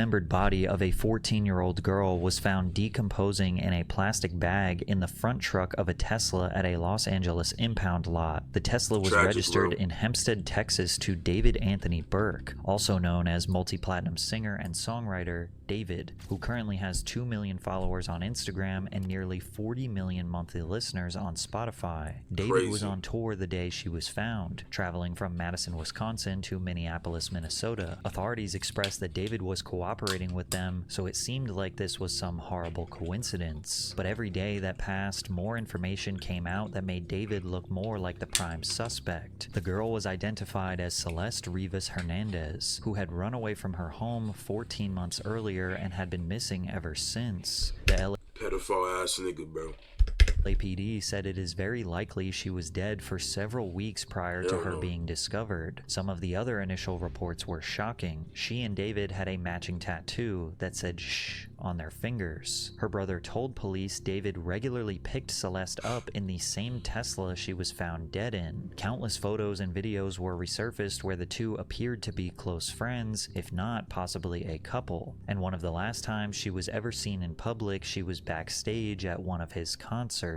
dismembered body of a 14-year-old girl was found decomposing in a plastic bag in the front truck of a Tesla at a Los Angeles impound lot. The Tesla was registered in Hempstead, Texas to David Anthony Burke, also known as multi-platinum singer and songwriter David, who currently has 2 million followers on Instagram and nearly 40 million monthly listeners on Spotify. David was on tour the day she was found, traveling from Madison, Wisconsin to Minneapolis, Minnesota. Authorities expressed that David was cooperating with them, so it seemed like this was some horrible coincidence. But every day that passed, more information came out that made David look more like the prime suspect. The girl was identified as Celeste Rivas Hernandez, who had run away from her home 14 months earlier and had been missing ever since. The pedophile ass nigga, bro. LAPD said it is very likely she was dead for several weeks prior to her being discovered. Some of the other initial reports were shocking. She and David had a matching tattoo that said "shh" on their fingers. Her brother told police David regularly picked Celeste up in the same Tesla she was found dead in. Countless photos and videos were resurfaced where the two appeared to be close friends, if not possibly a couple. And one of the last times she was ever seen in public, she was backstage at one of his concerts.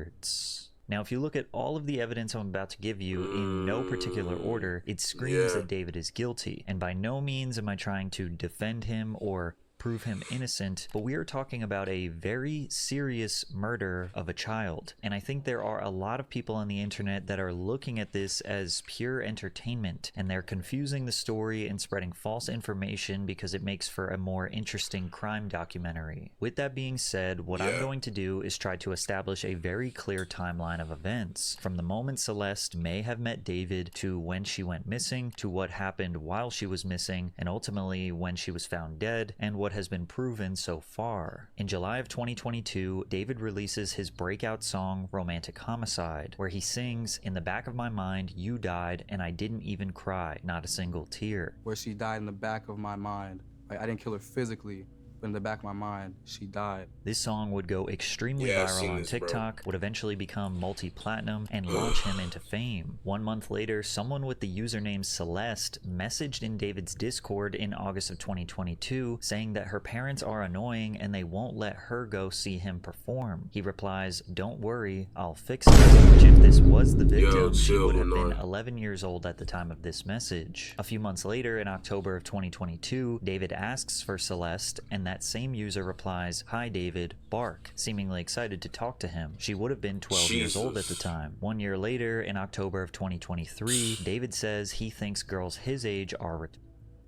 Now, if you look at all of the evidence I'm about to give you in no particular order, it screams that David is guilty. And by no means am I trying to defend him or prove him innocent, but we are talking about a very serious murder of a child. And I think there are a lot of people on the internet that are looking at this as pure entertainment, and they're confusing the story and spreading false information because it makes for a more interesting crime documentary. With that being said, what I'm going to do is try to establish a very clear timeline of events, from the moment Celeste may have met David to when she went missing, to what happened while she was missing, and ultimately when she was found dead, and what has been proven so far. In July of 2022, David releases his breakout song Romantic Homicide, where he sings, "In the back of my mind, you died, and I didn't even cry, not a single tear." Where she died in the back of my mind. Like, I didn't kill her physically, but in the back of my mind, she died. This song would go extremely viral on TikTok, would eventually become multi-platinum, and launch him into fame. 1 month later, someone with the username Celeste messaged in David's Discord in August of 2022 saying that her parents are annoying and they won't let her go see him perform. He replies, "Don't worry, I'll fix it," which if this was the victim, she would have been 11 years old at the time of this message. A few months later, in October of 2022, David asks for Celeste, and that same user replies, "Hi David, bark," seemingly excited to talk to him. She would have been 12 years old at the time. 1 year later, in October of 2023, David says he thinks girls his age are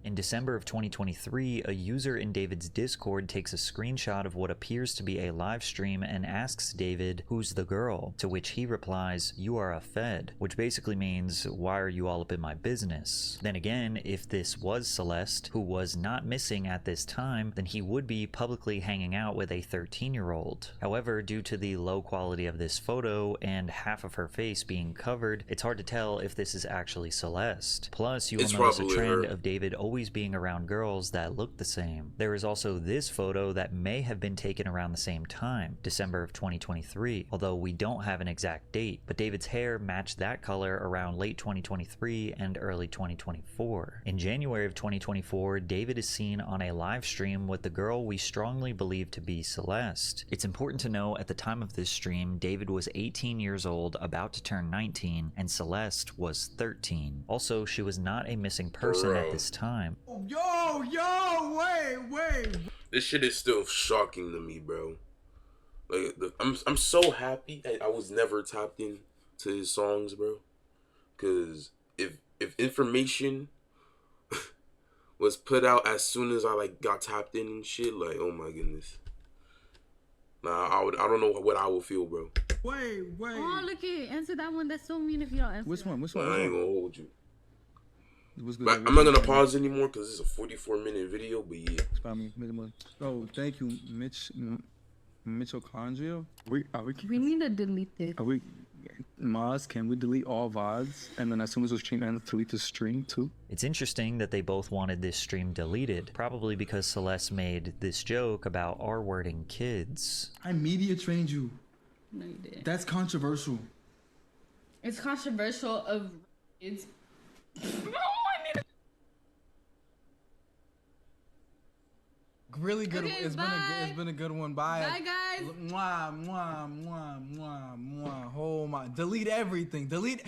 In December of 2023, a user in David's Discord takes a screenshot of what appears to be a live stream and asks David, "Who's the girl?" To which he replies, "You are a Fed," which basically means, "Why are you all up in my business?" Then again, if this was Celeste, who was not missing at this time, then he would be publicly hanging out with a 13-year-old. However, due to the low quality of this photo and half of her face being covered, it's hard to tell if this is actually Celeste. Plus, you will notice a trend of David always being around girls that look the same. There is also this photo that may have been taken around the same time, December of 2023, although we don't have an exact date, but David's hair matched that color around late 2023 and early 2024. In January of 2024, David is seen on a live stream with the girl we strongly believe to be Celeste. It's important to know at the time of this stream, David was 18 years old, about to turn 19, and Celeste was 13. Also, she was not a missing person at this time. Yo, wait. This shit is still shocking to me, bro. Like, I'm so happy that I was never tapped in to his songs, bro. Cause if information was put out as soon as I like got tapped in and shit, like, oh my goodness. Nah, I don't know what I would feel, bro. Wait. Oh, look at answer that one. That's so mean if you don't answer. Which one? I ain't gonna hold you. But I'm not gonna pause anymore because this is a 44-minute video. But yeah. Oh, thank you, Mitochondria. We need to delete this. Maz, can we delete all VODs? And then as soon as the stream ends, delete the stream too? It's interesting that they both wanted this stream deleted, probably because Celeste made this joke about R-wording kids. I media trained you. No, you didn't. That's controversial. It's controversial of kids. Really good. Okay, It's been a good one. Bye. Bye, guys. Mwah, mwah, mwah, mwah, mwah. Oh my. Delete everything. Delete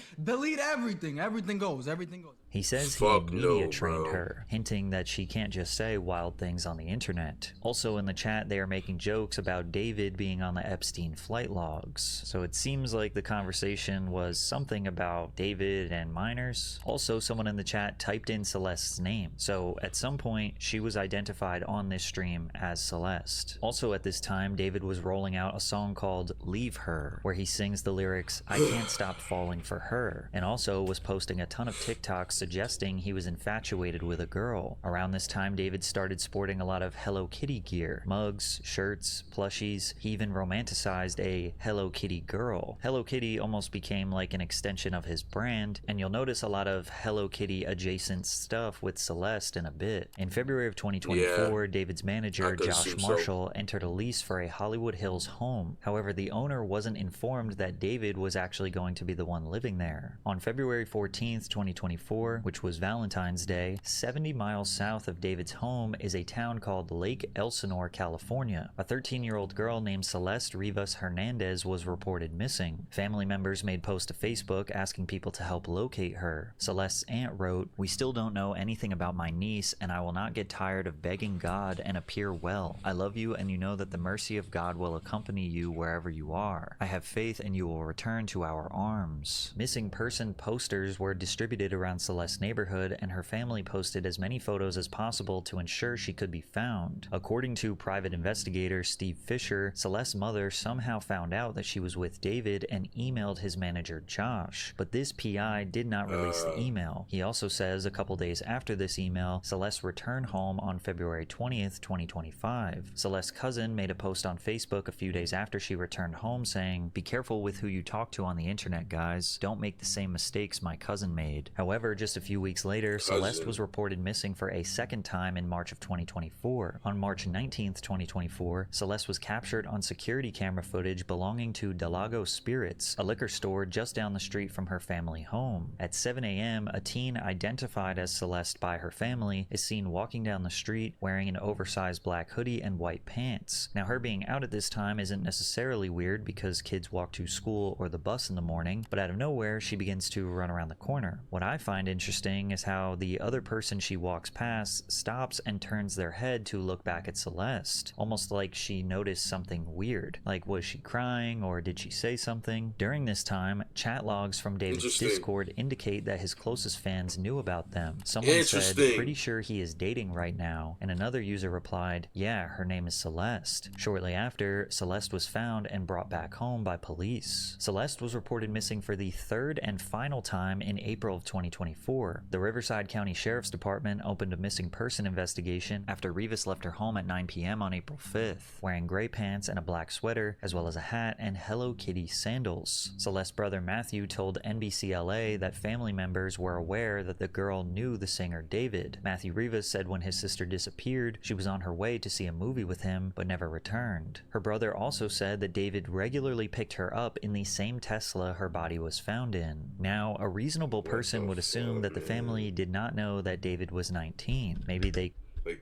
everything. Everything goes. Everything goes. He says Fuck he media no, trained bro. her, hinting that she can't just say wild things on the internet. Also in the chat, they are making jokes about David being on the Epstein flight logs. So it seems like the conversation was something about David and minors. Also, someone in the chat typed in Celeste's name. So at some point, she was identified on this stream as Celeste. Also at this time, David was rolling out a song called Leave Her, where he sings the lyrics, "I can't stop falling for her," and also was posting a ton of TikToks suggesting he was infatuated with a girl. Around this time, David started sporting a lot of Hello Kitty gear, mugs, shirts, plushies. He even romanticized a Hello Kitty girl. Hello Kitty almost became like an extension of his brand, and you'll notice a lot of Hello Kitty adjacent stuff with Celeste in a bit. In February of 2024, David's manager, Josh Marshall, entered a lease for a Hollywood Hills home. However, the owner wasn't informed that David was actually going to be the one living there. On February 14th, 2024, which was Valentine's Day, 70 miles south of David's home is a town called Lake Elsinore, California. A 13-year-old girl named Celeste Rivas Hernandez was reported missing. Family members made posts to Facebook asking people to help locate her. Celeste's aunt wrote, "We still don't know anything about my niece, and I will not get tired of begging God and appear well. I love you, and you know that the mercy of God will accompany you wherever you are. I have faith and you will return to our arms." Missing person posters were distributed around Celeste's neighborhood, and her family posted as many photos as possible to ensure she could be found. According to private investigator Steve Fisher, Celeste's mother somehow found out that she was with David and emailed his manager Josh, but this PI did not release the email. He also says a couple days after this email, Celeste returned home on February 20th, 2025. Celeste's cousin made a post on Facebook a few days after she returned home saying, "Be careful with who you talk to on the internet, guys. Don't make the same mistakes my cousin made." However, just a few weeks later, Celeste was reported missing for a second time in March of 2024. On March 19th, 2024, Celeste was captured on security camera footage belonging to Delago Spirits, a liquor store just down the street from her family home. At 7 a.m., a teen identified as Celeste by her family is seen walking down the street wearing an oversized black hoodie and white pants. Now, her being out at this time isn't necessarily weird because kids walk to school or the bus in the morning, but out of nowhere, she begins to run around the corner. What I find interesting is how the other person she walks past stops and turns their head to look back at Celeste, almost like she noticed something weird. Like, was she crying or did she say something? During this time, chat logs from David's Discord indicate that his closest fans knew about them. Someone said, "Pretty sure he is dating right now," and another user replied, "Yeah, her name is Celeste." Shortly after, Celeste was found and brought back home by police. Celeste was reported missing for the third and final time in April of 2024. The Riverside County Sheriff's Department opened a missing person investigation after Rivas left her home at 9 p.m. on April 5th, wearing gray pants and a black sweater, as well as a hat and Hello Kitty sandals. Celeste's brother Matthew told NBCLA that family members were aware that the girl knew the singer David. Matthew Rivas said when his sister disappeared, she was on her way to see a movie with him, but never returned. Her brother also said that David regularly picked her up in the same Tesla her body was found in. Now, a reasonable person would assume that the family did not know that David was 19. Maybe they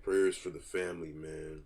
prayers for the family, man.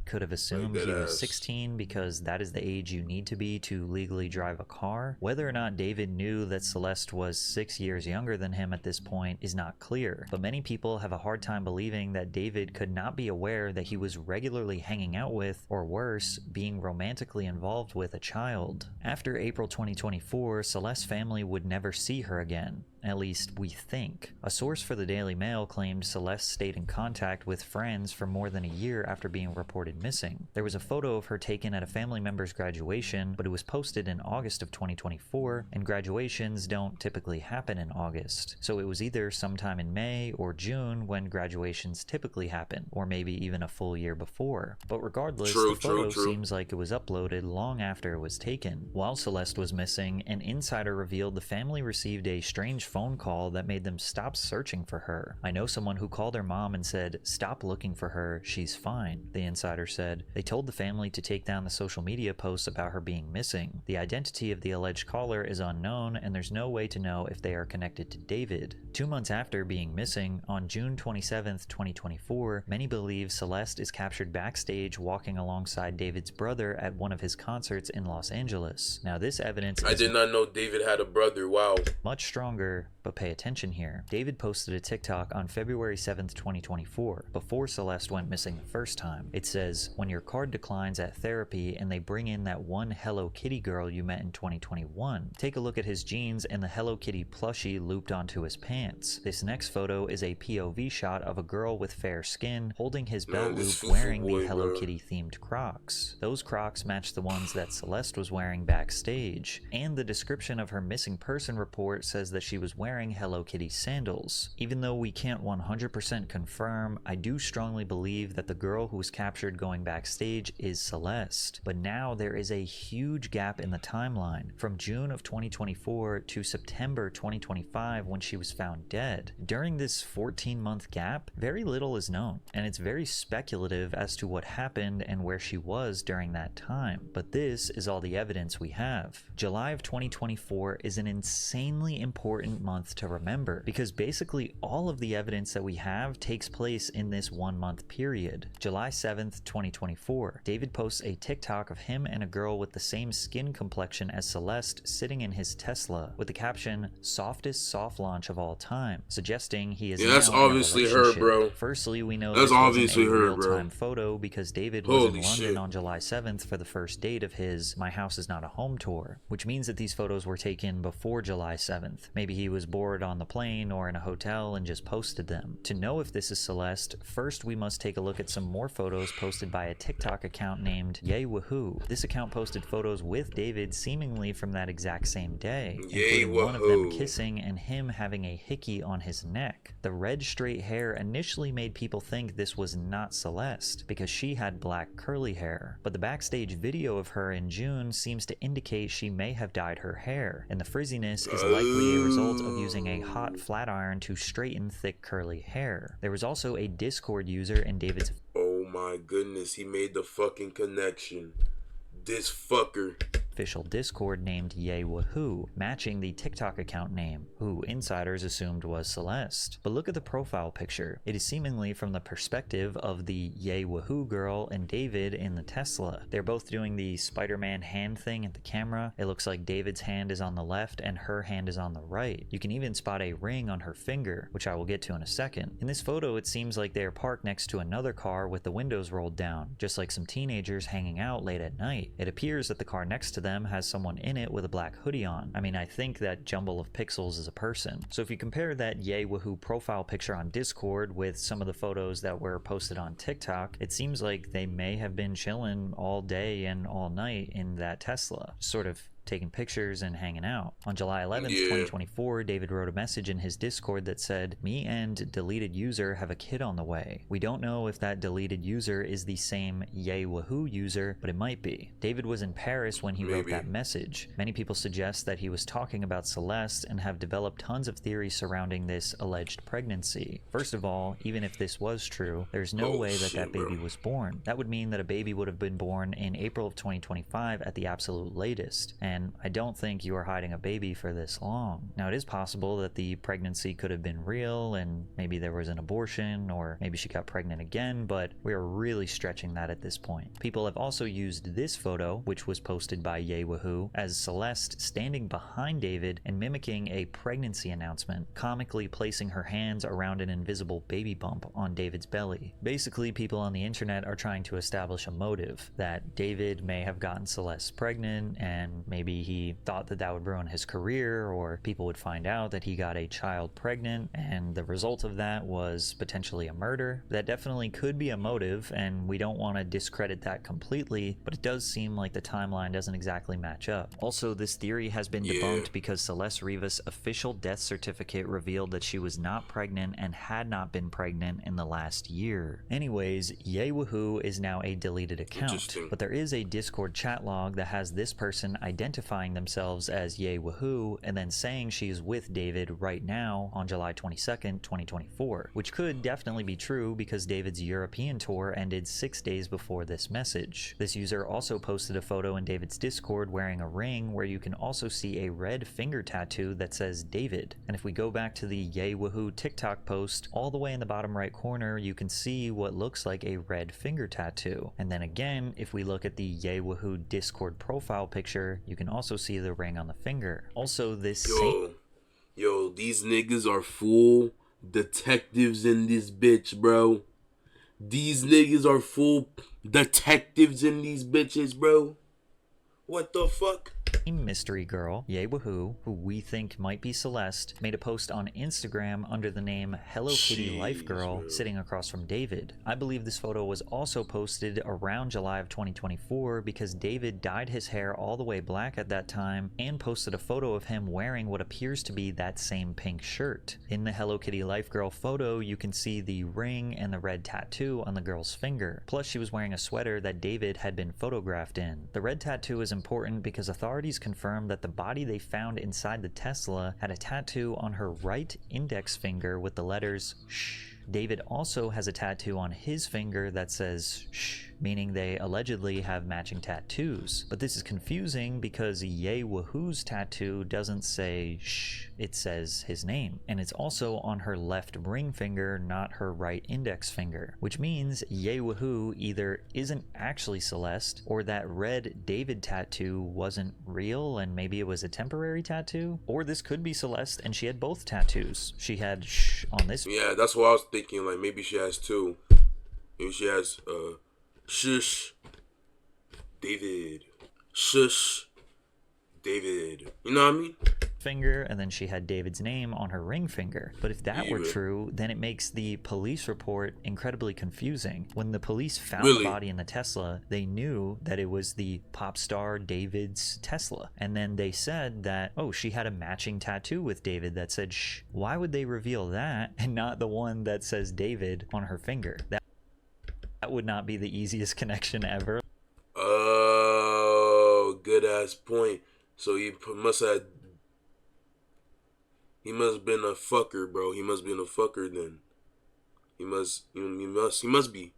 Could have assumed he was 16 because that is the age you need to be to legally drive a car. Whether or not David knew that Celeste was 6 years younger than him at this point is not clear, but many people have a hard time believing that David could not be aware that he was regularly hanging out with, or worse, being romantically involved with a child. After April 2024, Celeste's family would never see her again. At least, we think. A source for the Daily Mail claimed Celeste stayed in contact with friends for more than a year after being reported missing. There was a photo of her taken at a family member's graduation, but it was posted in August of 2024, and graduations don't typically happen in August. So it was either sometime in May or June when graduations typically happen, or maybe even a full year before. But regardless, the photo seems like it was uploaded long after it was taken. While Celeste was missing, an insider revealed the family received a strange phone call that made them stop searching for her. I know someone who called her mom and said, "Stop looking for her, she's fine," the insider said. They told the family to take down the social media posts about her being missing. The identity of the alleged caller is unknown, and there's no way to know if they are connected to David. 2 months after being missing, on June 27, 2024, many believe Celeste is captured backstage walking alongside David's brother at one of his concerts in Los Angeles. Now, this evidence I did not know David had a brother. Wow. much stronger, but pay attention here. David posted a TikTok on February 7th, 2024, before Celeste went missing the first time. It says, "When your card declines at therapy and they bring in that one Hello Kitty girl you met in 2021, take a look at his jeans and the Hello Kitty plushie looped onto his pants. This next photo is a POV shot of a girl with fair skin holding his belt loop wearing the Hello Kitty themed Crocs. Those Crocs match the ones that Celeste was wearing backstage, and the description of her missing person report says that she was wearing Hello Kitty sandals. Even though we can't 100% confirm, I do strongly believe that the girl who was captured going backstage is Celeste. But now there is a huge gap in the timeline, from June of 2024 to September 2025 when she was found dead. During this 14-month gap, very little is known, and it's very speculative as to what happened and where she was during that time. But this is all the evidence we have. July of 2024 is an insanely important month to remember, because basically all of the evidence that we have takes place in this 1 month period. July 7th, 2024, David posts a TikTok of him and a girl with the same skin complexion as Celeste sitting in his Tesla with the caption, "Softest soft launch of all time," suggesting he is that's now in a obviously her, relationship. bro. Firstly, we know That's this obviously wasn't a her, bro. real-time photo because David was in Holy London shit. on July 7th for the first date of his My House Is Not a Home tour, which means that these photos were taken before July 7th. Maybe he was bored on the plane or in a hotel and just posted them. To know if this is Celeste, first we must take a look at some more photos posted by a TikTok account named Yay Woohoo. This account posted photos with David seemingly from that exact same day, Yay including one of them woohoo. kissing and him having a hickey on his neck. The red straight hair initially made people think this was not Celeste because she had black curly hair, but the backstage video of her in June seems to indicate she may have dyed her hair, and the frizziness is likely a result of using a hot flat iron to straighten thick curly hair. There was also a Discord user in David's Oh my goodness, he made the fucking connection. This fucker. official Discord named Yay Woohoo, matching the TikTok account name, who insiders assumed was Celeste. But look at the profile picture. It is seemingly from the perspective of the Yay Woohoo girl and David in the Tesla. They're both doing the Spider-Man hand thing at the camera. It looks like David's hand is on the left and her hand is on the right. You can even spot a ring on her finger, which I will get to in a second. In this photo, it seems like they are parked next to another car with the windows rolled down, just like some teenagers hanging out late at night. It appears that the car next to them has someone in it with a black hoodie on. I mean, I think that jumble of pixels is a person. So if you compare that Yay Woohoo profile picture on Discord with some of the photos that were posted on TikTok, it seems like they may have been chilling all day and all night in that Tesla, sort of taking pictures and hanging out. On July 11th, 2024, David wrote a message in his Discord that said, "Me and deleted user have a kid on the way." We don't know if that deleted user is the same Yay Woohoo user, but it might be. David was in Paris when he wrote that message. Many people suggest that he was talking about Celeste and have developed tons of theories surrounding this alleged pregnancy. First of all, even if this was true, there's no way that that baby was born. That would mean that a baby would have been born in April of 2025 at the absolute latest, and I don't think you are hiding a baby for this long. Now, it is possible that the pregnancy could have been real and maybe there was an abortion, or maybe she got pregnant again, but we are really stretching that at this point. People have also used this photo, which was posted by Yay Woohoo, as Celeste standing behind David and mimicking a pregnancy announcement, comically placing her hands around an invisible baby bump on David's belly. Basically, people on the internet are trying to establish a motive, that David may have gotten Celeste pregnant and maybe he thought that that would ruin his career, or people would find out that he got a child pregnant and the result of that was potentially a murder. That definitely could be a motive, and we don't want to discredit that completely, but it does seem like the timeline doesn't exactly match up. Also, this theory has been debunked because Celeste Rivas' official death certificate revealed that she was not pregnant and had not been pregnant in the last year. Anyways, Yay Woohoo is now a deleted account, but there is a Discord chat log that has this person identified identifying themselves as Ye Woohoo and then saying she is with David right now on July 22nd, 2024, which could definitely be true because David's European tour ended 6 days before this message. This user also posted a photo in David's Discord wearing a ring where you can also see a red finger tattoo that says David. And if we go back to the Ye Woohoo TikTok post, all the way in the bottom right corner you can see what looks like a red finger tattoo. And then again, if we look at the Ye Woohoo Discord profile picture, you can also see the ring on the finger. Also, this Yo, these niggas are full detectives in this bitch, bro. These niggas are full detectives in these bitches, bro. What the fuck? mystery girl, Ye Woohoo, who we think might be Celeste, made a post on Instagram under the name Hello Kitty Life Girl, sitting across from David. I believe this photo was also posted around July of 2024 because David dyed his hair all the way black at that time and posted a photo of him wearing what appears to be that same pink shirt. In the Hello Kitty Life Girl photo, you can see the ring and the red tattoo on the girl's finger. Plus, she was wearing a sweater that David had been photographed in. The red tattoo is important because authorities confirmed that the body they found inside the Tesla had a tattoo on her right index finger with the letters SH. David also has a tattoo on his finger that says SH, meaning they allegedly have matching tattoos. But this is confusing because Ye Woohoo's tattoo doesn't say SH, it says his name. And it's also on her left ring finger, not her right index finger, which means Ye Woohoo either isn't actually Celeste, or that red David tattoo wasn't real and maybe it was a temporary tattoo, or this could be Celeste and she had both tattoos. She had SH on this. Yeah, that's what I was thinking, like maybe she has two. Maybe she has Shush David. Shush David. You know what I mean? Finger, and then she had David's name on her ring finger. But if that were true, then it makes the police report incredibly confusing. When the police found the body in the Tesla, they knew that it was the pop star David's Tesla. And then they said that, oh, she had a matching tattoo with David that said shh. Why would they reveal that and not the one that says David on her finger? That would not be the easiest connection ever. Oh, good ass point. So he must have been a fucker, bro. He must have been a fucker then. He must be.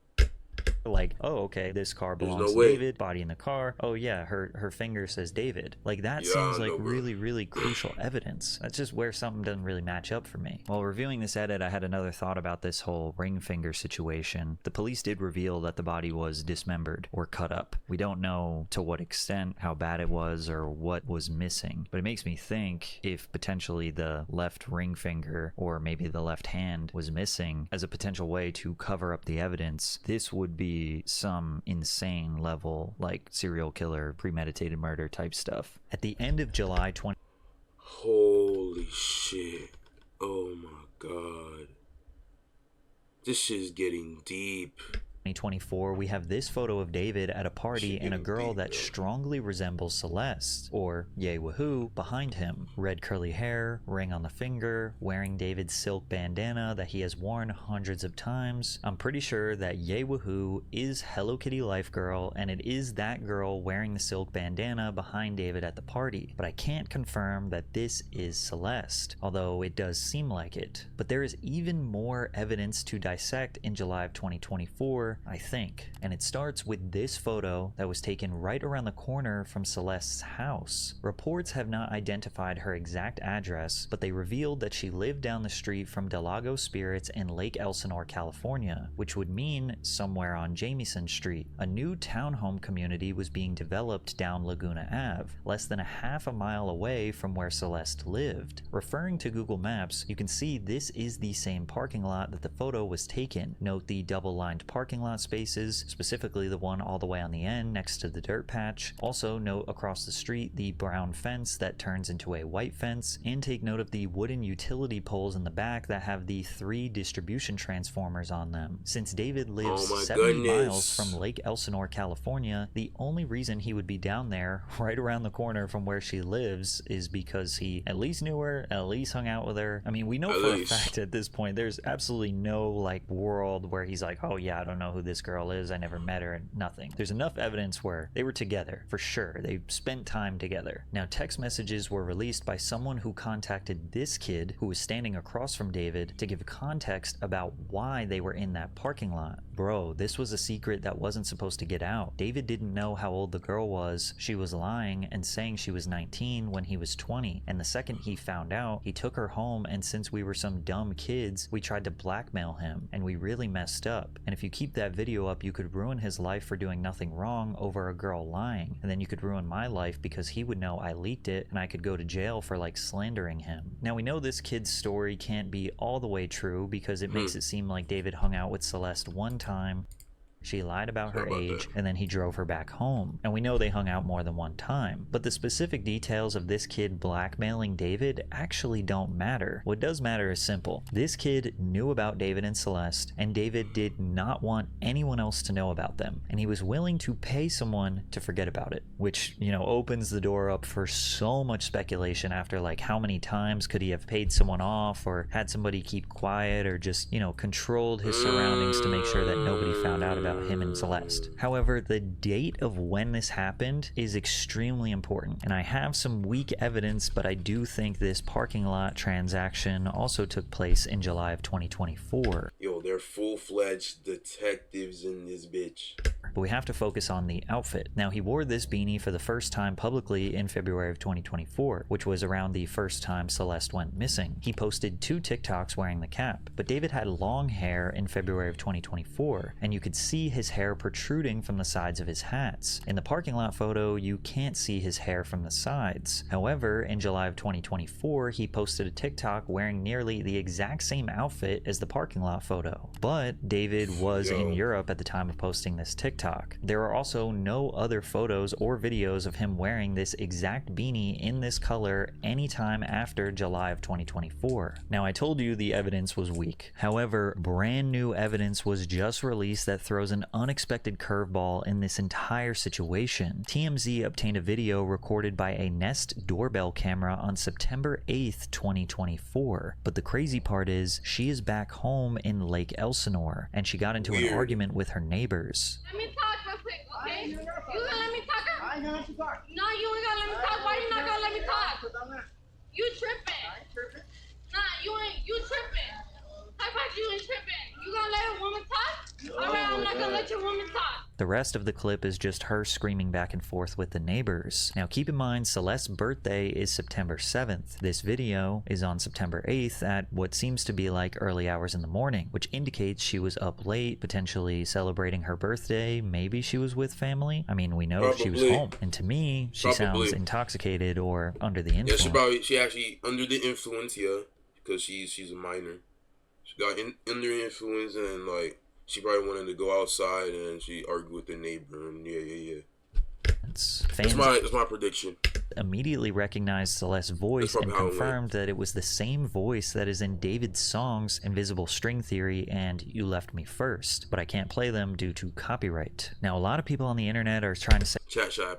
Like, oh, okay, this car belongs to David, body in the car. Oh yeah, her finger says David. Like, that seems like really crucial evidence. That's just where something doesn't really match up for me. While reviewing this edit, I had another thought about this whole ring finger situation. The police did reveal that the body was dismembered or cut up. We don't know to what extent, how bad it was, or what was missing, but it makes me think if potentially the left ring finger or maybe the left hand was missing as a potential way to cover up the evidence, this would be some insane level, like serial killer, premeditated murder type stuff. At the end of July 20... Holy shit. Oh my god. This shit's getting deep. 2024, we have this photo of David at a party and a girl that strongly resembles Celeste, or Ye Woohoo, behind him. Red curly hair, ring on the finger, wearing David's silk bandana that he has worn hundreds of times. I'm pretty sure that Ye Woohoo is Hello Kitty Life Girl, and it is that girl wearing the silk bandana behind David at the party. But I can't confirm that this is Celeste, although it does seem like it. But there is even more evidence to dissect in July of 2024, I think, and it starts with this photo that was taken right around the corner from Celeste's house. Reports have not identified her exact address, but they revealed that she lived down the street from Del Lago Spirits in Lake Elsinore, California, which would mean somewhere on Jamieson Street. A new townhome community was being developed down Laguna Ave, less than a half a mile away from where Celeste lived. Referring to Google Maps, you can see this is the same parking lot that the photo was taken. Note the double-lined parking lot spaces, specifically the one all the way on the end next to the dirt patch. Also note across the street the brown fence that turns into a white fence, and take note of the wooden utility poles in the back that have the 3 distribution transformers on them. Since David lives 70 miles from Lake Elsinore, California, the only reason he would be down there right around the corner from where she lives is because he at least knew her, at least hung out with her. I mean, we know for a fact at this point there's absolutely no like world where he's like, oh yeah, I don't know know who this girl is. I never met her, and nothing. There's enough evidence where they were together, for sure. They spent time together. Now, text messages were released by someone who contacted this kid who was standing across from David to give context about why they were in that parking lot. Bro, this was a secret that wasn't supposed to get out. David didn't know how old the girl was. She was lying and saying she was 19 when he was 20. And the second he found out, he took her home, and since we were some dumb kids, we tried to blackmail him, and we really messed up. And if you keep that video up, you could ruin his life for doing nothing wrong over a girl lying. And then you could ruin my life because he would know I leaked it and I could go to jail for like slandering him. Now, we know this kid's story can't be all the way true because it makes it seem like David hung out with Celeste one time, she lied about her age, and then he drove her back home. And we know they hung out more than one time. But the specific details of this kid blackmailing David actually don't matter. What does matter is simple. This kid knew about David and Celeste, and David did not want anyone else to know about them. And he was willing to pay someone to forget about it, which, you know, opens the door up for so much speculation after like how many times could he have paid someone off or had somebody keep quiet or just, you know, controlled his surroundings to make sure that nobody found out about him and Celeste. However, the date of when this happened is extremely important, and I have some weak evidence, but I do think this parking lot transaction also took place in July of 2024. Yo, they're full-fledged detectives in this bitch. But we have to focus on the outfit. Now, he wore this beanie for the first time publicly in February of 2024, which was around the first time Celeste went missing. He posted 2 TikToks wearing the cap, but David had long hair in February of 2024, and you could see his hair protruding from the sides of his hats. In the parking lot photo, you can't see his hair from the sides. However, in July of 2024, he posted a TikTok wearing nearly the exact same outfit as the parking lot photo. But David was in Europe at the time of posting this TikTok. There are also no other photos or videos of him wearing this exact beanie in this color anytime after July of 2024. Now, I told you the evidence was weak. However, brand new evidence was just released that throws an unexpected curveball in this entire situation. TMZ obtained a video recorded by a Nest doorbell camera on September 8th, 2024. But the crazy part is, she is back home in Lake Elsinore, and she got into an argument with her neighbors. Let me talk real quick, okay? You gonna let me talk? I ain't gonna let you talk. No, you ain't gonna let me talk. Why you not gonna let me talk? You tripping. I ain't tripping. Nah, you tripping. How about you ain't tripping? You gonna let a woman talk? Alright, I'm not gonna let your woman talk. The rest of the clip is just her screaming back and forth with the neighbors. Now, keep in mind, Celeste's birthday is September 7th. This video is on September 8th at what seems to be like early hours in the morning, which indicates she was up late, potentially celebrating her birthday. Maybe she was with family. I mean, we know she was home. And to me, she sounds intoxicated or under the influence. Yeah, she actually under the influence, yeah, because she's a minor. She got under the influence, and like she probably wanted to go outside, and she argued with the neighbor, and yeah. That's my prediction. Immediately recognized Celeste's voice and confirmed that it was the same voice that is in David's songs Invisible String Theory and You Left Me First, but I can't play them due to copyright. Now, a lot of people on the internet are trying to say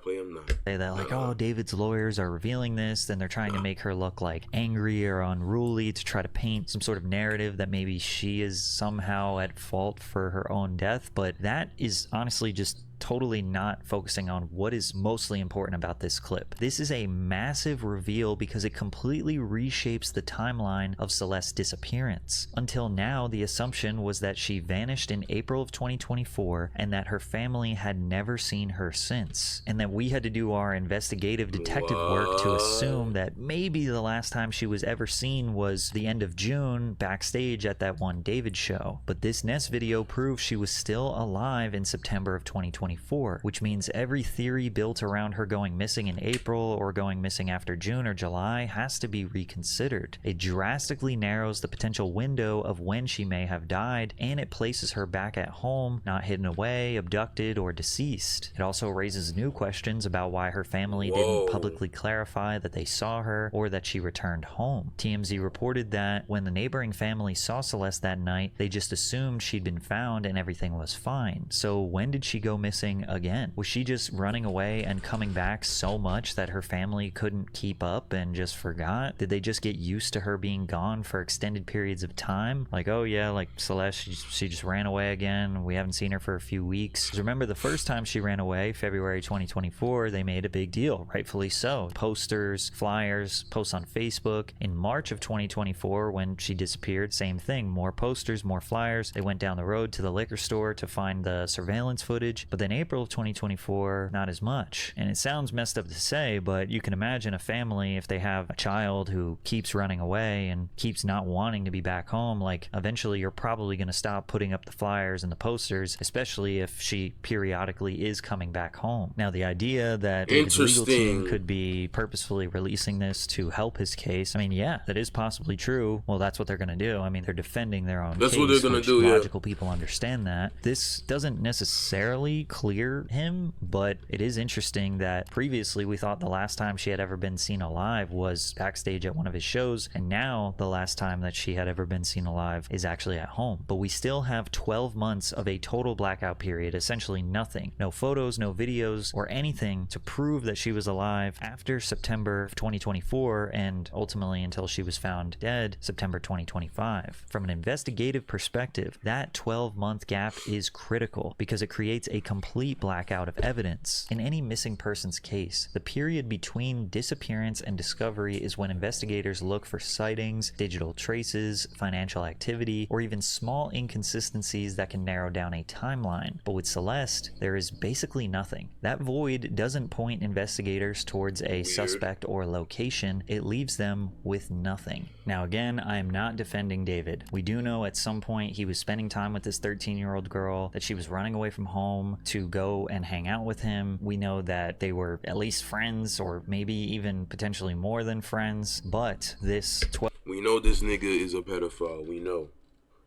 play them now. Say that like, oh, David's lawyers are revealing this, then they're trying to make her look like angry or unruly to try to paint some sort of narrative that maybe she is somehow at fault for her own death, but that is honestly just totally not focusing on what is mostly important about this clip. This is a massive reveal because it completely reshapes the timeline of Celeste's disappearance. Until now, the assumption was that she vanished in April of 2024 and that her family had never seen her since, and that we had to do our investigative detective work to assume that maybe the last time she was ever seen was the end of June backstage at that one David show. But this Nest video proves she was still alive in September of 2024. Which means every theory built around her going missing in April or going missing after June or July has to be reconsidered. It drastically narrows the potential window of when she may have died, and it places her back at home, not hidden away, abducted, or deceased. It also raises new questions about why her family didn't publicly clarify that they saw her or that she returned home. TMZ reported that when the neighboring family saw Celeste that night, they just assumed she'd been found and everything was fine. So when did she go missing missing again? Was she just running away and coming back so much that her family couldn't keep up and just forgot? Did they just get used to her being gone for extended periods of time? Like, oh yeah, like Celeste, she just ran away again. We haven't seen her for a few weeks. 'Cause remember the first time she ran away, February 2024, they made a big deal, rightfully so. Posters, flyers, posts on Facebook. In March of 2024, when she disappeared, same thing, more posters, more flyers. They went down the road to the liquor store to find the surveillance footage. But then April of 2024, not as much. And it sounds messed up to say, but you can imagine a family, if they have a child who keeps running away and keeps not wanting to be back home, like eventually you're probably going to stop putting up the flyers and the posters, especially if she periodically is coming back home. Now the idea that David's legal team could be purposefully releasing this to help his case, I mean, yeah, that is possibly true. Well, that's what they're going to do. I mean, they're defending their own That's case, what they're going to do, logical people understand that. This doesn't necessarily clear him, but it is interesting that previously we thought the last time she had ever been seen alive was backstage at one of his shows, and now the last time that she had ever been seen alive is actually at home. But we still have 12 months of a total blackout period, essentially nothing. No photos, no videos, or anything to prove that she was alive after September of 2024 and ultimately until she was found dead September 2025. From an investigative perspective, that 12-month gap is critical because it creates a complete blackout of evidence. In any missing persons case, the period between disappearance and discovery is when investigators look for sightings, digital traces, financial activity, or even small inconsistencies that can narrow down a timeline. But with Celeste, there is basically nothing. That void doesn't point investigators towards a suspect or location, it leaves them with nothing. Now again, I am not defending David. We do know at some point he was spending time with this 13-year-old girl, that she was running away from home to go and hang out with him. We know that they were at least friends, or maybe even potentially more than friends, but this we know this nigga is a pedophile. We know.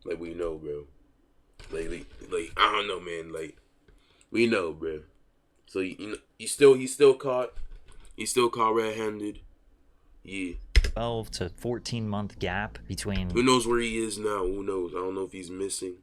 Like, we know, bro. Like I don't know, man. Like, we know, bro. So, he's still caught. He's still caught red-handed. Yeah. 12 to 14 month gap between... Who knows where he is now? Who knows? I don't know if he's missing.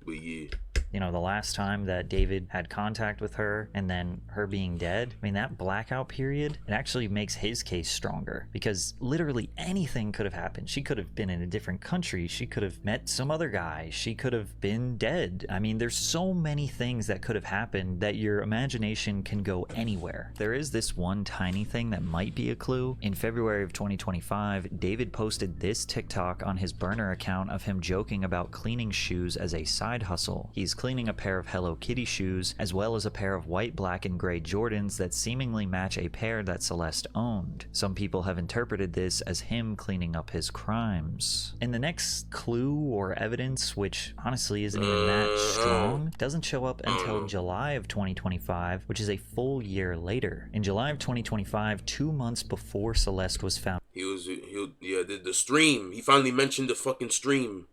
But yeah. You know, the last time that David had contact with her and then her being dead, I mean, that blackout period, it actually makes his case stronger because literally anything could have happened. She could have been in a different country. She could have met some other guy. She could have been dead. I mean, there's so many things that could have happened that your imagination can go anywhere. There is this one tiny thing that might be a clue. In February of 2025, David posted this TikTok on his burner account of him joking about cleaning shoes as a side hustle. He's cleaning a pair of Hello Kitty shoes, as well as a pair of white, black, and gray Jordans that seemingly match a pair that Celeste owned. Some people have interpreted this as him cleaning up his crimes. And the next clue or evidence, which honestly isn't even that strong, doesn't show up until July of 2025, which is a full year later. In July of 2025, 2 months before Celeste was found, the stream. He finally mentioned the fucking stream.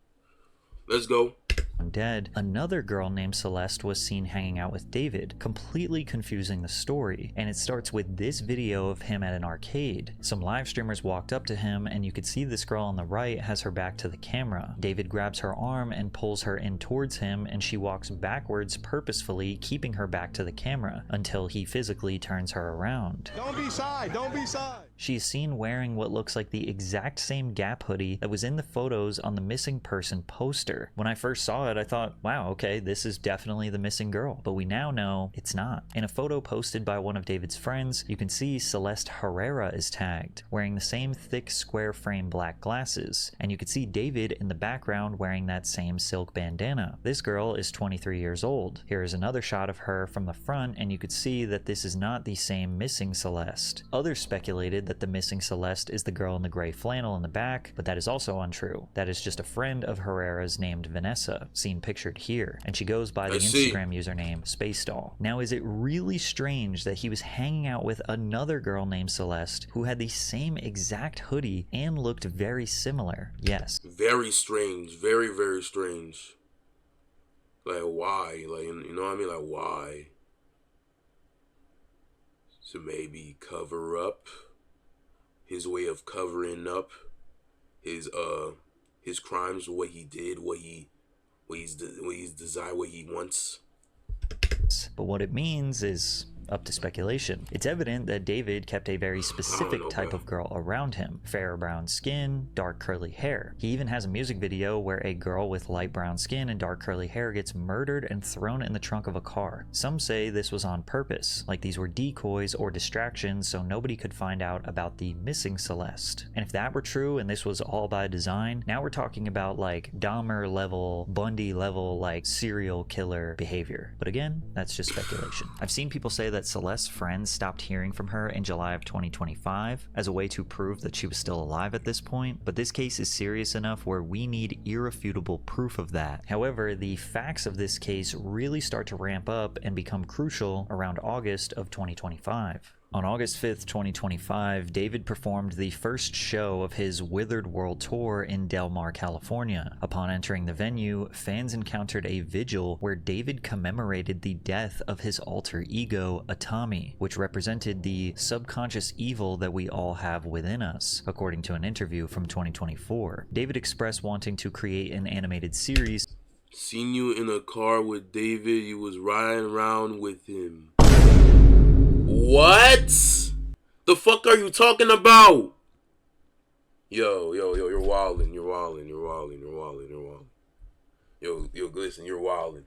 Let's go. Dead, another girl named Celeste was seen hanging out with David, completely confusing the story. And it starts with this video of him at an arcade. Some live streamers walked up to him, and you could see this girl on the right has her back to the camera. David grabs her arm and pulls her in towards him, and she walks backwards purposefully, keeping her back to the camera until he physically turns her around. Don't be shy, don't be shy. She's seen wearing what looks like the exact same Gap hoodie that was in the photos on the missing person poster. When I first saw it, I thought, wow, okay, this is definitely the missing girl. But we now know it's not. In a photo posted by one of David's friends, you can see Celeste Herrera is tagged, wearing the same thick square frame black glasses. And you can see David in the background wearing that same silk bandana. This girl is 23 years old. Here is another shot of her from the front, and you could see that this is not the same missing Celeste. Others speculated that the missing Celeste is the girl in the gray flannel in the back, but that is also untrue. That is just a friend of Herrera's named Vanessa, seen pictured here, and she goes by the Instagram username Space Doll. Now, is it really strange that he was hanging out with another girl named Celeste who had the same exact hoodie and looked very similar? Yes. Very strange. Very, very strange. Like, why? Like, you know what I mean? Like, why? To maybe cover up his way of covering up his crimes, what he did, what he's desired, what he wants. But what it means is up to speculation. It's evident that David kept a very specific type of girl around him. Fair brown skin, dark curly hair. He even has a music video where a girl with light brown skin and dark curly hair gets murdered and thrown in the trunk of a car. Some say this was on purpose, like these were decoys or distractions so nobody could find out about the missing Celeste. And if that were true and this was all by design, now we're talking about like Dahmer level, Bundy level, like serial killer behavior. But again, that's just speculation. I've seen people say that Celeste's friends stopped hearing from her in July of 2025 as a way to prove that she was still alive at this point, but this case is serious enough where we need irrefutable proof of that. However, the facts of this case really start to ramp up and become crucial around August of 2025. On August 5th, 2025, David performed the first show of his Withered World Tour in Del Mar, California. Upon entering the venue, fans encountered a vigil where David commemorated the death of his alter ego, Atami, which represented the subconscious evil that we all have within us, according to an interview from 2024. David expressed wanting to create an animated series. Seen you in a car with David, you was riding around with him. What? The fuck are you talking about? Yo, you're wildin'. Yo, listen, you're wildin'.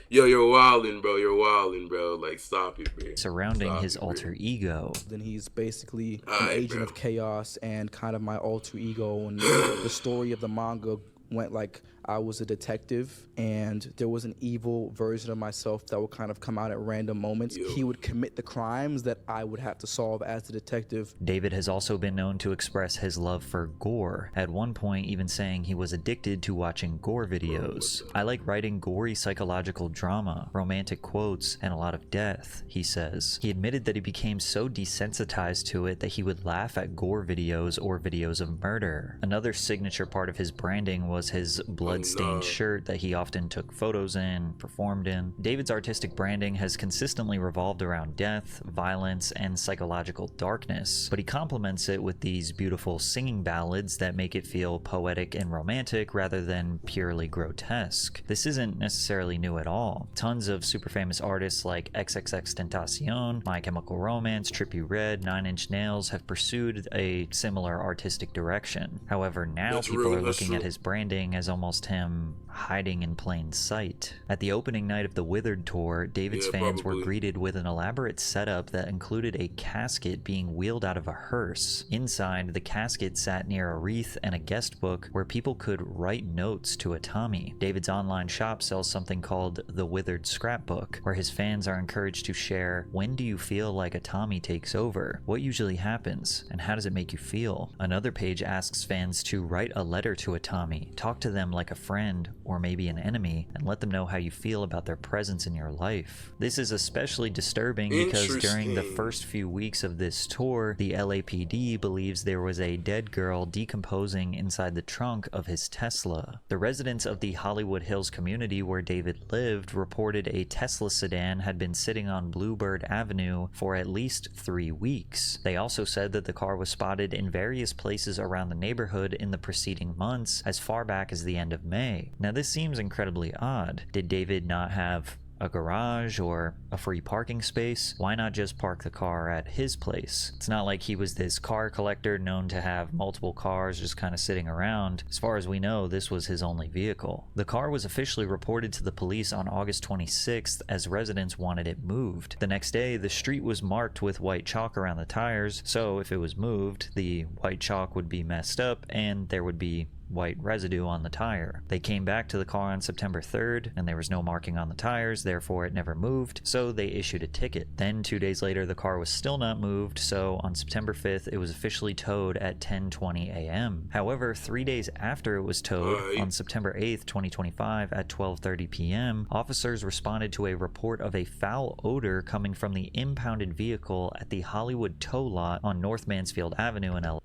Yo, you're wildin', bro. Like, stop it, bro. Surrounding his alter ego. Then he's basically an agent of chaos and kind of my alter ego. And the story of the manga went like I was a detective and there was an evil version of myself that would kind of come out at random moments. He would commit the crimes that I would have to solve as the detective. David has also been known to express his love for gore, at one point even saying he was addicted to watching gore videos. I like writing gory psychological drama, romantic quotes, and a lot of death, he says. He admitted that he became so desensitized to it that he would laugh at gore videos or videos of murder. Another signature part of his branding was his blood-stained shirt that he often took photos in, performed in. David's artistic branding has consistently revolved around death, violence, and psychological darkness, but he complements it with these beautiful singing ballads that make it feel poetic and romantic rather than purely grotesque. This isn't necessarily new at all. Tons of super famous artists like XXXTentacion, My Chemical Romance, Trippie Redd, 9 Inch Nails have pursued a similar artistic direction. However, now people are looking at his branding as almost him hiding in plain sight. At the opening night of the Withered tour, David's fans were greeted with an elaborate setup that included a casket being wheeled out of a hearse. Inside, the casket sat near a wreath and a guest book where people could write notes to Atami. David's online shop sells something called the Withered Scrapbook, where his fans are encouraged to share, when do you feel like Atami takes over? What usually happens? And how does it make you feel? Another page asks fans to write a letter to Atami, talk to them like a friend or maybe an enemy, and let them know how you feel about their presence in your life. This is especially disturbing because during the first few weeks of this tour, the LAPD believes there was a dead girl decomposing inside the trunk of his Tesla. The residents of the Hollywood Hills community where David lived reported a Tesla sedan had been sitting on Bluebird Avenue for at least 3 weeks. They also said that the car was spotted in various places around the neighborhood in the preceding months, as far back as the end of May. Now this seems incredibly odd. Did David not have a garage or a free parking space? Why not just park the car at his place? It's not like he was this car collector known to have multiple cars just kind of sitting around. As far as we know, this was his only vehicle. The car was officially reported to the police on August 26th as residents wanted it moved. The next day, the street was marked with white chalk around the tires, so if it was moved, the white chalk would be messed up and there would be white residue on the tire. They came back to the car on September 3rd and there was no marking on the tires, therefore it never moved, so they issued a ticket. Then 2 days later the car was still not moved, so on September 5th it was officially towed at 10:20 a.m. However, 3 days after it was towed, on September 8th, 2025 at 12:30 p.m., officers responded to a report of a foul odor coming from the impounded vehicle at the Hollywood tow lot on North Mansfield Avenue in LA.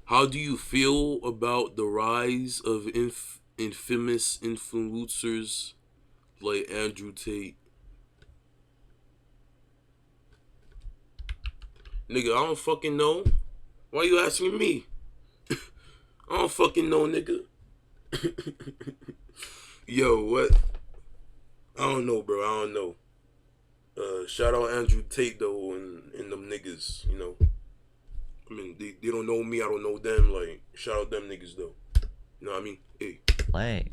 How do you feel about the rise of infamous influencers like Andrew Tate? Nigga, I don't fucking know. Why you asking me? I don't fucking know, nigga. Yo, what? I don't know, bro. I don't know. Shout out Andrew Tate though, and them niggas. You know, I mean, they don't know me. I don't know them. Like, shout out them niggas though. You know what I mean? Hey.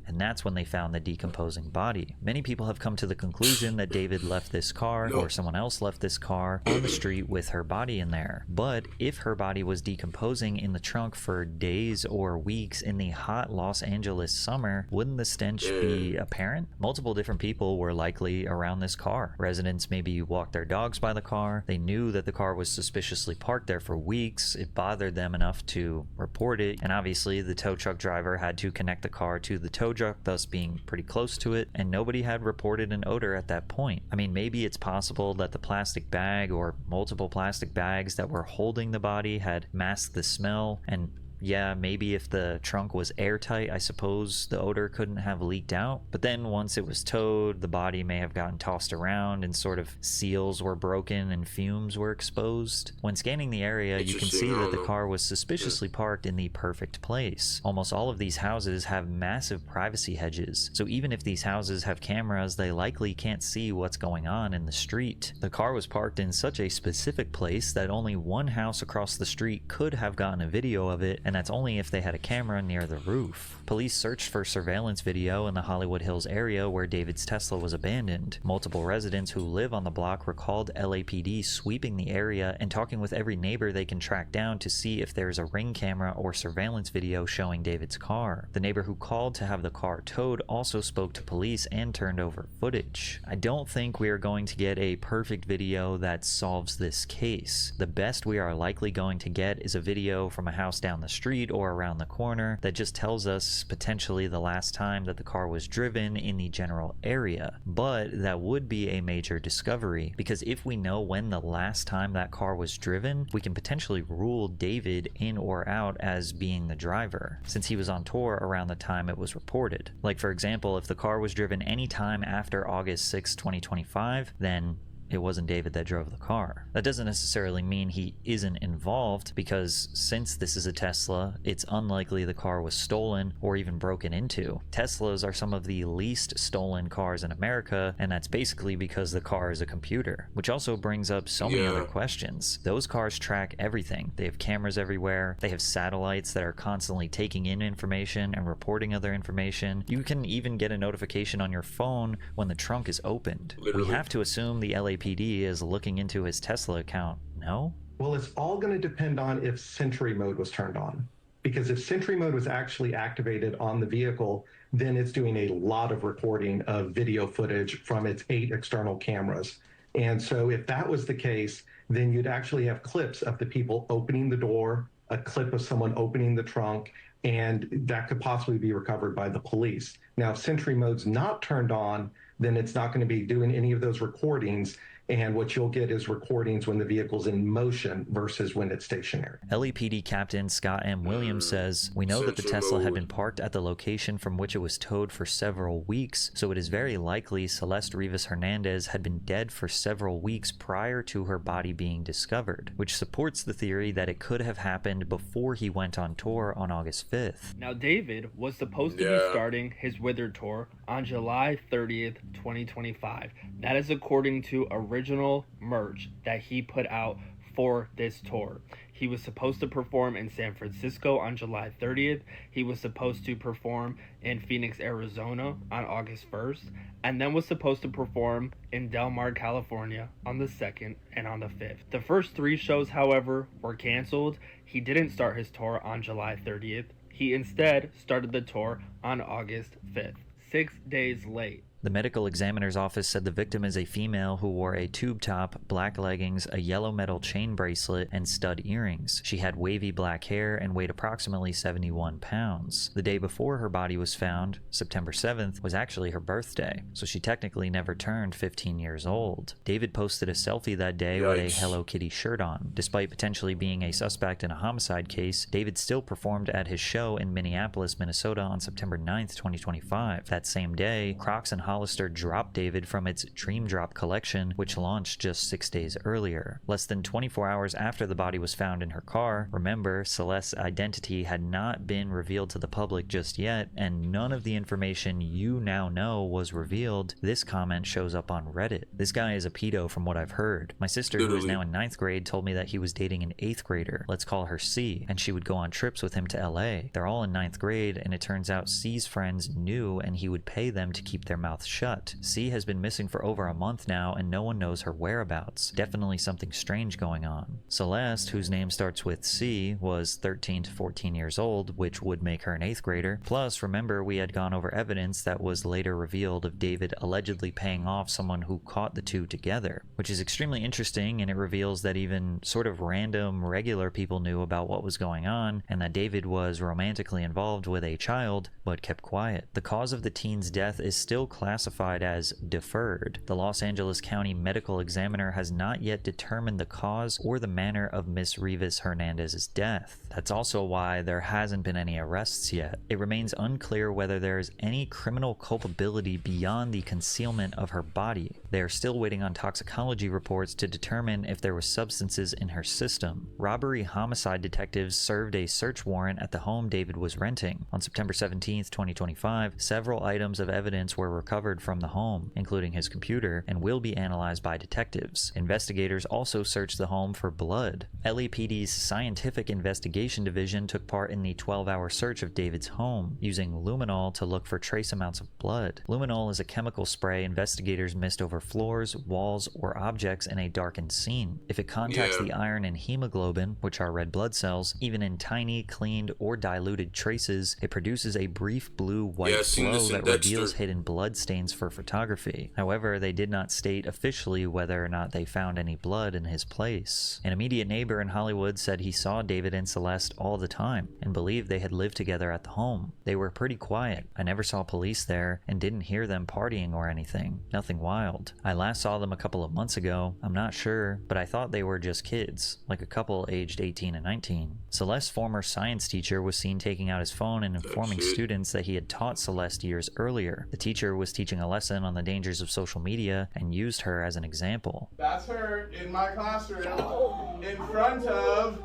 And that's when they found the decomposing body. Many people have come to the conclusion that David left this car or someone else left this car on the street with her body in there. But if her body was decomposing in the trunk for days or weeks in the hot Los Angeles summer, wouldn't the stench be apparent? Multiple different people were likely around this car. Residents maybe walked their dogs by the car. They knew that the car was suspiciously parked there for weeks. It bothered them enough to report it, and obviously the tow truck driver had to connect the car to the tow truck, thus being pretty close to it, and nobody had reported an odor at that point. I mean, maybe it's possible that the plastic bag or multiple plastic bags that were holding the body had masked the smell, and yeah, maybe if the trunk was airtight, I suppose the odor couldn't have leaked out. But then once it was towed, the body may have gotten tossed around and sort of seals were broken and fumes were exposed. When scanning the area, you can see that the car was suspiciously parked in the perfect place. Almost all of these houses have massive privacy hedges, so even if these houses have cameras, they likely can't see what's going on in the street. The car was parked in such a specific place that only one house across the street could have gotten a video of it, and that's only if they had a camera near the roof. Police searched for surveillance video in the Hollywood Hills area where David's Tesla was abandoned. Multiple residents who live on the block recalled LAPD sweeping the area and talking with every neighbor they can track down to see if there's a ring camera or surveillance video showing David's car. The neighbor who called to have the car towed also spoke to police and turned over footage. I don't think we are going to get a perfect video that solves this case. The best we are likely going to get is a video from a house down the street or around the corner that just tells us potentially the last time that the car was driven in the general area. But that would be a major discovery, because if we know when the last time that car was driven, we can potentially rule David in or out as being the driver, since he was on tour around the time it was reported. Like, for example, if the car was driven any time after August 6, 2025, then it wasn't David that drove the car. That doesn't necessarily mean he isn't involved, because since this is a Tesla, it's unlikely the car was stolen or even broken into. Teslas are some of the least stolen cars in America, and that's basically because the car is a computer, which also brings up so many other questions. Those cars track everything. They have cameras everywhere. They have satellites that are constantly taking in information and reporting other information. You can even get a notification on your phone when the trunk is opened. We have to assume the LAPD is looking into his Tesla account, no? Well, it's all going to depend on if Sentry mode was turned on. Because if Sentry mode was actually activated on the vehicle, then it's doing a lot of recording of video footage from its 8 external cameras. And so if that was the case, then you'd actually have clips of the people opening the door, a clip of someone opening the trunk, and that could possibly be recovered by the police. Now, if Sentry mode's not turned on, then it's not going to be doing any of those recordings. And what you'll get is recordings when the vehicle's in motion versus when it's stationary. LAPD Captain Scott M. Williams says, "We know that the Tesla had been parked at the location from which it was towed for several weeks, so it is very likely Celeste Rivas Hernandez had been dead for several weeks prior to her body being discovered, which supports the theory that it could have happened before he went on tour on August 5th. Now, David was supposed to be starting his Withered tour on July 30th, 2025. That is according to original merch that he put out for this tour. He was supposed to perform in San Francisco on July 30th. He was supposed to perform in Phoenix, Arizona on August 1st, and then was supposed to perform in Del Mar, California on the 2nd and on the 5th. The first 3 shows, however, were canceled. He didn't start his tour on July 30th. He instead started the tour on August 5th, 6 days late. The medical examiner's office said the victim is a female who wore a tube top, black leggings, a yellow metal chain bracelet, and stud earrings. She had wavy black hair and weighed approximately 71 pounds. The day before her body was found, September 7th, was actually her birthday, so she technically never turned 15 years old. David posted a selfie that day with a Hello Kitty shirt on. Despite potentially being a suspect in a homicide case, David still performed at his show in Minneapolis, Minnesota on September 9th, 2025. That same day, Crocs and Hollister dropped David from its Dream Drop collection, which launched just 6 days earlier. Less than 24 hours after the body was found in her car, remember, Celeste's identity had not been revealed to the public just yet, and none of the information you now know was revealed. This comment shows up on Reddit. This guy is a pedo from what I've heard. My sister, who is now in 9th grade, told me that he was dating an 8th grader, let's call her C, and she would go on trips with him to LA. They're all in 9th grade, and it turns out C's friends knew and he would pay them to keep their mouths shut. C has been missing for over a month now, and no one knows her whereabouts. Definitely something strange going on. Celeste, whose name starts with C, was 13 to 14 years old, which would make her an 8th grader. Plus, remember, we had gone over evidence that was later revealed of David allegedly paying off someone who caught the two together, which is extremely interesting, and it reveals that even sort of random, regular people knew about what was going on, and that David was romantically involved with a child, but kept quiet. The cause of the teen's death is still classified as deferred. The Los Angeles County Medical Examiner has not yet determined the cause or the manner of Miss Rivas Hernandez's death. That's also why there hasn't been any arrests yet. It remains unclear whether there is any criminal culpability beyond the concealment of her body. They are still waiting on toxicology reports to determine if there were substances in her system. Robbery homicide detectives served a search warrant at the home David was renting. On September 17, 2025, several items of evidence were recovered from the home, including his computer, and will be analyzed by detectives. Investigators also searched the home for blood. LAPD's Scientific Investigation Division took part in the 12-hour search of David's home, using luminol to look for trace amounts of blood. Luminol is a chemical spray investigators mist over floors, walls, or objects in a darkened scene. If it contacts the iron and hemoglobin, which are red blood cells, even in tiny, cleaned, or diluted traces, it produces a brief blue-white glow that reveals hidden blood stains for photography. However, they did not state officially whether or not they found any blood in his place. An immediate neighbor in Hollywood said he saw David and Celeste all the time and believed they had lived together at the home. They were pretty quiet. I never saw police there and didn't hear them partying or anything. Nothing wild. I last saw them a couple of months ago. I'm not sure, but I thought they were just kids, like a couple aged 18 and 19. Celeste's former science teacher was seen taking out his phone and informing students that he had taught Celeste years earlier. The teacher was teaching a lesson on the dangers of social media and used her as an example. That's her in my classroom in front of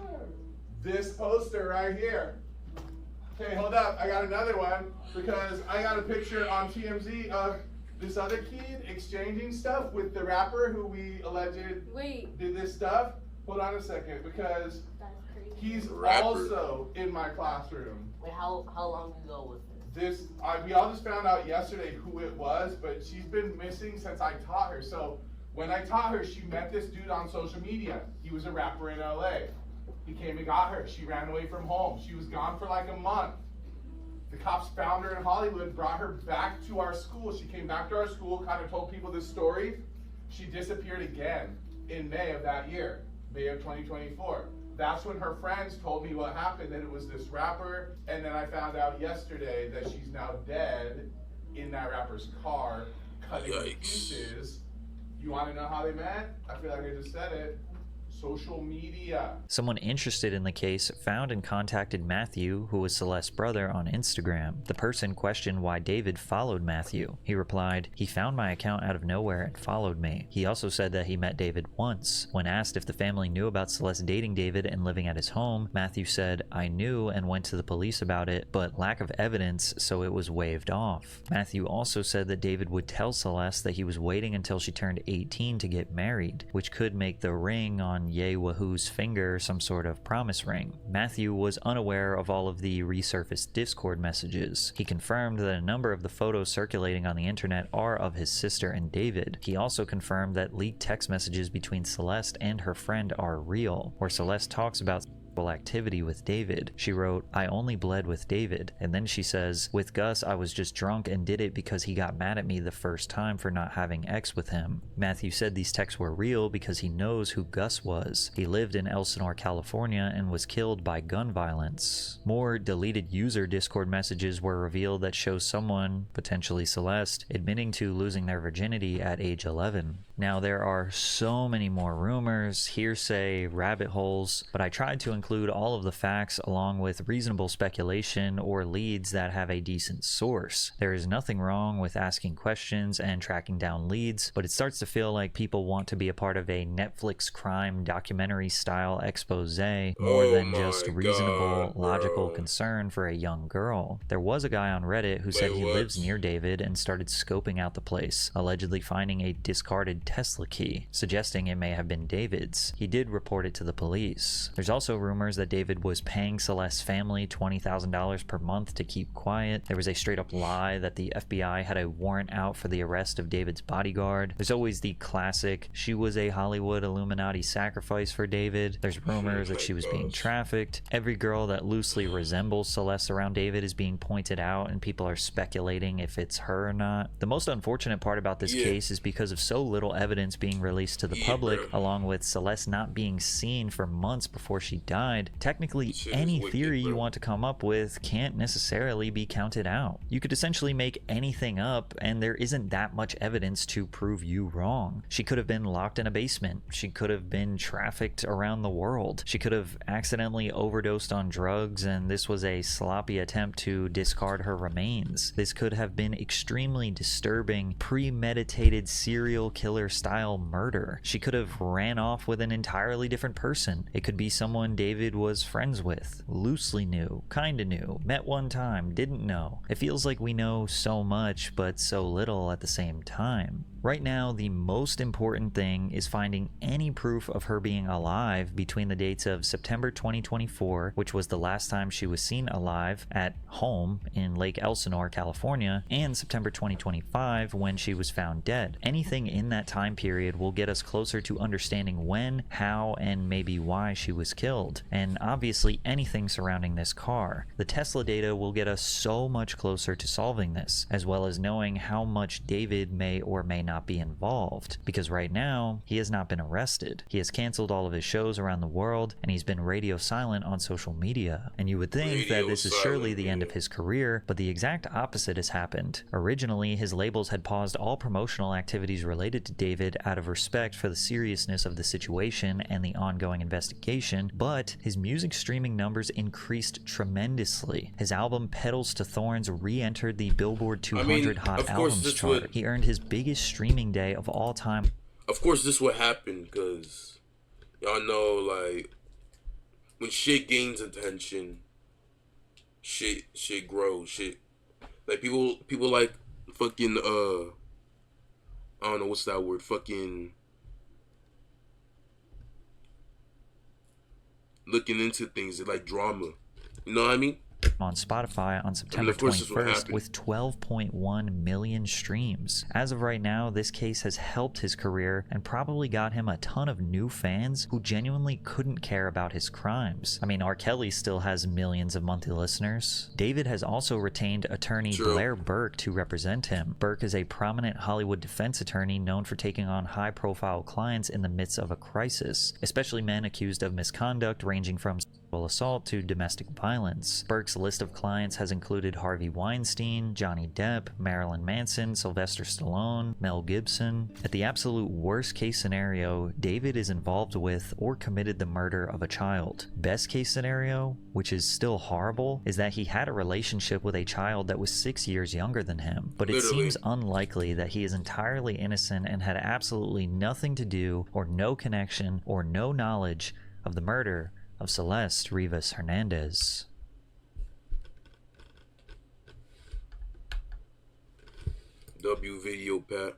this poster right here. Okay, hold up. I got another one because I got a picture on TMZ of this other kid exchanging stuff with the rapper who we alleged did this stuff. Hold on a second, because he's also in my classroom. Wait, how long ago was this? We all just found out yesterday who it was, but she's been missing since I taught her. So when I taught her, she met this dude on social media. He was a rapper in LA. He came and got her. She ran away from home. She was gone for like a month. The cops found her in Hollywood, brought her back to our school. She came back to our school, kind of told people this story. She disappeared again in May of that year, May of 2024. That's when her friends told me what happened, that it was this rapper, and then I found out yesterday that she's now dead in that rapper's car, cutting to pieces. You want to know how they met? I feel like I just said it. Social media. Someone interested in the case found and contacted Matthew, who was Celeste's brother, on Instagram. The person questioned why David followed Matthew. He replied, "He found my account out of nowhere and followed me." He also said that he met David once. When asked if the family knew about Celeste dating David and living at his home, Matthew said, "I knew and went to the police about it, but lack of evidence, so it was waved off." Matthew also said that David would tell Celeste that he was waiting until she turned 18 to get married, which could make the ring on Ye Wahoo's finger some sort of promise ring. Matthew was unaware of all of the resurfaced Discord messages. He confirmed that a number of the photos circulating on the internet are of his sister and David. He also confirmed that leaked text messages between Celeste and her friend are real, where Celeste talks about activity with David. She wrote, "I only bled with David," and then she says, "With Gus, I was just drunk and did it because he got mad at me the first time for not having X with him." Matthew said these texts were real because he knows who Gus was. He lived in Elsinore, California, and was killed by gun violence. More deleted user Discord messages were revealed that show someone, potentially Celeste, admitting to losing their virginity at age 11. Now, there are so many more rumors, hearsay, rabbit holes, but I tried to include all of the facts along with reasonable speculation or leads that have a decent source. There is nothing wrong with asking questions and tracking down leads, but it starts to feel like people want to be a part of a Netflix crime documentary style expose more than just reasonable, logical concern for a young girl. There was a guy on Reddit who said he lives near David and started scoping out the place, allegedly finding a discarded Tesla key, suggesting it may have been David's. He did report it to the police. There's also rumors that David was paying Celeste's family $20,000 per month to keep quiet. There was a straight up lie that the FBI had a warrant out for the arrest of David's bodyguard. There's always the classic, she was a Hollywood Illuminati sacrifice for David. There's rumors that she was being trafficked. Every girl that loosely resembles Celeste around David is being pointed out, and people are speculating if it's her or not. The most unfortunate part about this case is because of so little evidence being released to the public, along with Celeste not being seen for months before she died, technically any theory you want to come up with can't necessarily be counted out. You could essentially make anything up, and there isn't that much evidence to prove you wrong. She could have been locked in a basement. She could have been trafficked around the world. She could have accidentally overdosed on drugs, and this was a sloppy attempt to discard her remains. This could have been extremely disturbing, premeditated serial killer style murder. She could have ran off with an entirely different person. It could be someone David was friends with, loosely knew, kinda knew, met one time, didn't know. It feels like we know so much, but so little at the same time. Right now, the most important thing is finding any proof of her being alive between the dates of September 2024, which was the last time she was seen alive at home in Lake Elsinore, California, and September 2025 when she was found dead. Anything in that time period will get us closer to understanding when, how, and maybe why she was killed, and obviously anything surrounding this car. The Tesla data will get us so much closer to solving this, as well as knowing how much David may or may not be involved, because right now he has not been arrested. He has canceled all of his shows around the world, and he's been radio silent on social media. And you would think that this is surely the end of his career, but the exact opposite has happened. Originally, his labels had paused all promotional activities related to David out of respect for the seriousness of the situation and the ongoing investigation, but his music streaming numbers increased tremendously. His album Petals to Thorns re-entered the Billboard 200 Hot Albums chart. He earned his biggest streaming day of all time. Of course this would happen, because y'all know, like, when shit gains attention, shit grows, like people like fucking I don't know what's that word, fucking looking into things, like drama, you know what I mean? On Spotify on September 21st with 12.1 million streams. As of right now, this case has helped his career and probably got him a ton of new fans who genuinely couldn't care about his crimes. I mean, R. Kelly still has millions of monthly listeners. David has also retained attorney Blair Burke to represent him. Burke is a prominent Hollywood defense attorney known for taking on high-profile clients in the midst of a crisis, especially men accused of misconduct ranging from sexual assault to domestic violence. Burke's list of clients has included Harvey Weinstein, Johnny Depp, Marilyn Manson, Sylvester Stallone, Mel Gibson. At the absolute worst case scenario, David is involved with or committed the murder of a child. Best case scenario, which is still horrible, is that he had a relationship with a child that was 6 years younger than him. But it seems unlikely that he is entirely innocent and had absolutely nothing to do or no connection or no knowledge of the murder of Celeste Rivas Hernandez. W video Pat.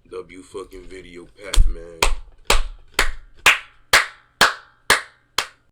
W fucking video Pat, man.